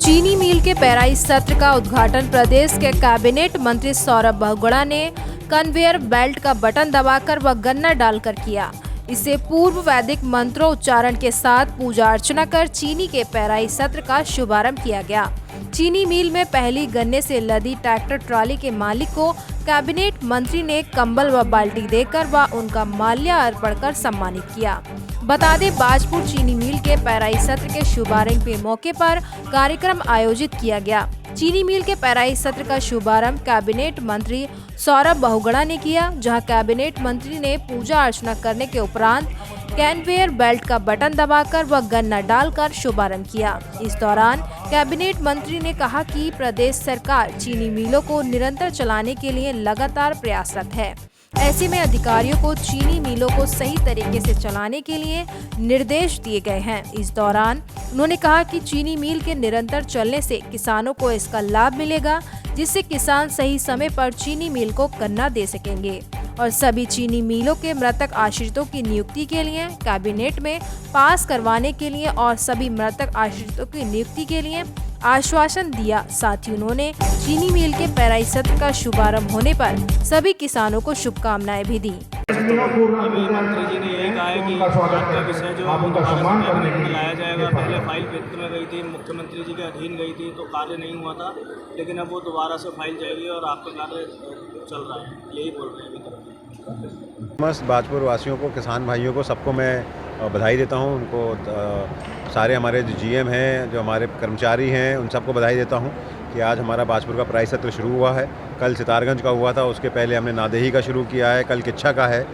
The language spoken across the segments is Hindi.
चीनी मिल के पेराई सत्र का उद्घाटन प्रदेश के कैबिनेट मंत्री सौरभ बहुगुणा ने कन्वेयर बेल्ट का बटन दबाकर व गन्ना डालकर किया। इससे पूर्व वैदिक मंत्रों उच्चारण के साथ पूजा अर्चना कर चीनी के पेराई सत्र का शुभारंभ किया गया। चीनी मिल में पहली गन्ने से लदी ट्रैक्टर ट्राली के मालिक को कैबिनेट मंत्री ने कंबल व बाल्टी देकर व उनका माल्यार्पण कर सम्मानित किया। बता दें, बाजपुर चीनी मिल के पेराई सत्र के शुभारंभ के मौके पर कार्यक्रम आयोजित किया गया। चीनी मिल के पेराई सत्र का शुभारंभ कैबिनेट मंत्री सौरभ बहुगुणा ने किया, जहां कैबिनेट मंत्री ने पूजा अर्चना करने के उपरांत कन्वेयर बेल्ट का बटन दबाकर व गन्ना डालकर शुभारंभ किया। इस दौरान कैबिनेट मंत्री ने कहा कि प्रदेश सरकार चीनी मिलों को निरंतर चलाने के लिए लगातार प्रयासरत है। ऐसे में अधिकारियों को चीनी मिलों को सही तरीके से चलाने के लिए निर्देश दिए गए हैं। इस दौरान उन्होंने कहा कि चीनी मिल के निरंतर चलने से किसानों को इसका लाभ मिलेगा, जिससे किसान सही समय पर चीनी मिल को गन्ना दे सकेंगे और सभी चीनी मिलों के मृतक आश्रितों की नियुक्ति के लिए कैबिनेट में पास करवाने के लिए और सभी मृतक आश्रितों की नियुक्ति के लिए आश्वासन दिया। साथ ही उन्होंने चीनी मिल के पेराई सत्र का शुभारंभ होने पर सभी किसानों को शुभकामनाएं भी दी। अभी मंत्री जी ने यही कहा है कि का विषय जो लाया जाएगा, पहले फाइल वित्त में गई थी, मुख्यमंत्री जी के अधीन गई थी तो कार्य नहीं हुआ था, लेकिन अब वो दोबारा से फाइल जाएगी और आपका कार्य चल रहा है, यही बोल रहे हैं अभी तक। मस्त बाजपुर वासियों को, किसान भाइयों को, सबको मैं बधाई देता हूं। उनको सारे हमारे जो जीएम हैं, जो हमारे कर्मचारी हैं, उन सबको बधाई देता हूं कि आज हमारा बाजपुर का पेराई सत्र शुरू हुआ है। कल सितारगंज का हुआ था, उसके पहले हमने नादेही का शुरू किया है, कल किच्छा का है।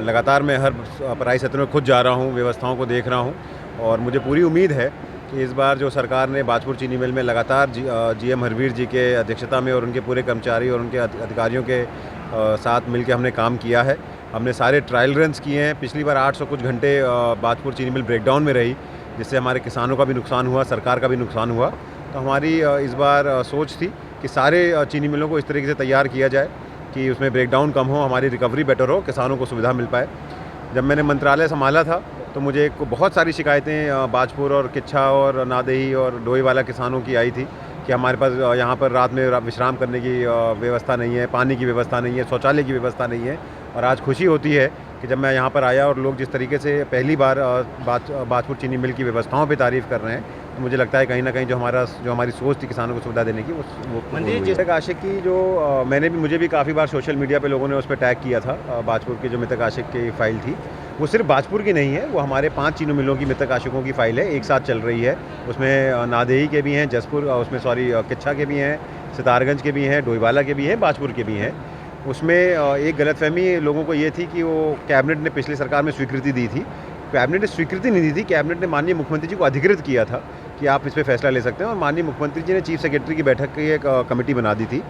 लगातार मैं हर पेराई सत्र में खुद जा रहा हूँ, व्यवस्थाओं को देख रहा हूँ और मुझे पूरी उम्मीद है कि इस बार जो सरकार ने बाजपुर चीनी मिल में लगातार जीएम हरवीर जी के अध्यक्षता में और उनके पूरे कर्मचारी और उनके अधिकारियों के साथ मिलकर हमने काम किया है। हमने सारे ट्रायल रन्स किए हैं। पिछली बार 800 कुछ घंटे बाजपुर चीनी मिल ब्रेकडाउन में रही, जिससे हमारे किसानों का भी नुकसान हुआ, सरकार का भी नुकसान हुआ। तो हमारी इस बार सोच थी कि सारे चीनी मिलों को इस तरीके से तैयार किया जाए कि उसमें ब्रेकडाउन कम हो, हमारी रिकवरी बेटर हो, किसानों को सुविधा मिल पाए। जब मैंने मंत्रालय संभाला था तो मुझे बहुत सारी शिकायतें बाजपुर और किच्छा और नादेही और डोईवाला किसानों की आई थी कि हमारे पास यहाँ पर रात में विश्राम करने की व्यवस्था नहीं है, पानी की व्यवस्था नहीं है, शौचालय की व्यवस्था नहीं है। और आज खुशी होती है कि जब मैं यहाँ पर आया और लोग जिस तरीके से पहली बार बाजपुर चीनी मिल की व्यवस्थाओं पे तारीफ़ कर रहे हैं, तो मुझे लगता है कहीं ना कहीं जो हमारी सोच थी किसानों को सुविधा देने की वो मृतक आशिक की जो मुझे भी काफ़ी बार सोशल मीडिया पे लोगों ने उस पर टैग किया था। बाजपुर की जो मृतक आशिक की फ़ाइल थी, वो सिर्फ बाजपुर की नहीं है, वो हमारे 5 चीनी मिलों की मृतक आशिकों की फ़ाइल है, एक साथ चल रही है। उसमें नादेही के भी हैं, किच्छा के भी हैं, सितारगंज के भी हैं, डोईवाला के भी हैं, बाजपुर के भी हैं। उसमें एक गलतफहमी लोगों को ये थी कि वो कैबिनेट ने पिछली सरकार में स्वीकृति दी थी। कैबिनेट ने स्वीकृति नहीं दी थी, कैबिनेट ने माननीय मुख्यमंत्री जी को अधिकृत किया था कि आप इस पर फैसला ले सकते हैं और माननीय मुख्यमंत्री जी ने चीफ सेक्रेटरी की बैठक की एक कमेटी बना दी थी।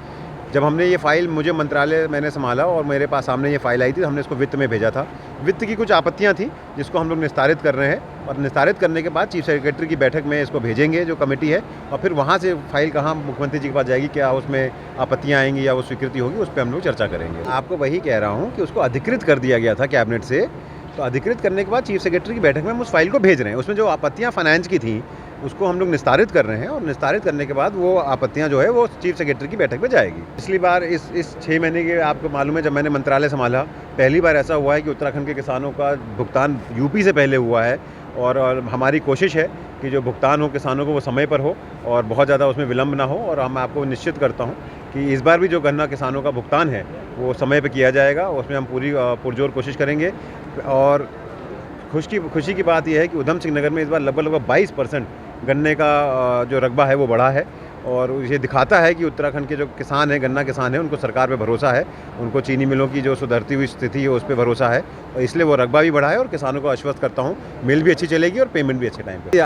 जब हमने ये फ़ाइल, मुझे मंत्रालय मैंने संभाला और मेरे पास सामने ये फ़ाइल आई थी, हमने इसको वित्त में भेजा था। वित्त की कुछ आपत्तियां थी जिसको हम लोग निस्तारित कर रहे हैं और निस्तारित करने के बाद चीफ सेक्रेटरी की बैठक में इसको भेजेंगे जो कमेटी है, और फिर वहाँ से फाइल कहाँ मुख्यमंत्री जी के पास जाएगी, क्या उसमें आपत्तियाँ आएंगी या वो स्वीकृति होगी, उस पर हम लोग चर्चा करेंगे। आपको वही कह रहा हूँ कि उसको अधिकृत कर दिया गया था कैबिनेट से, तो अधिकृत करने के बाद चीफ सेक्रेटरी की बैठक में हम उस फाइल को भेज रहे हैं। उसमें जो आपत्तियाँ फाइनेंस की थी उसको हम लोग निस्तारित कर रहे हैं और निस्तारित करने के बाद वो आपत्तियां जो है वो चीफ सेक्रेटरी की बैठक में जाएगी। पिछली बार इस 6 महीने के, आपको मालूम है, जब मैंने मंत्रालय संभाला, पहली बार ऐसा हुआ है कि उत्तराखंड के किसानों का भुगतान यूपी से पहले हुआ है और हमारी कोशिश है कि जो भुगतान हो किसानों को वो समय पर हो और बहुत ज़्यादा उसमें विलम्ब ना हो। और हम आपको निश्चित करता हूँ कि इस बार भी जो गन्ना किसानों का भुगतान है वो समय पर किया जाएगा, उसमें हम पूरी पुरजोर कोशिश करेंगे। और खुशी की बात यह है कि उधम सिंह नगर में इस बार लगभग 22% गन्ने का जो रकबा है वो बढ़ा है और ये दिखाता है कि उत्तराखंड के जो किसान हैं, गन्ना किसान हैं, उनको सरकार पे भरोसा है, उनको चीनी मिलों की जो सुधरती हुई स्थिति है उस पर भरोसा है और इसलिए वो रकबा भी बढ़ा है और किसानों को आश्वस्त करता हूँ मिल भी अच्छी चलेगी और पेमेंट भी अच्छे टाइम पे।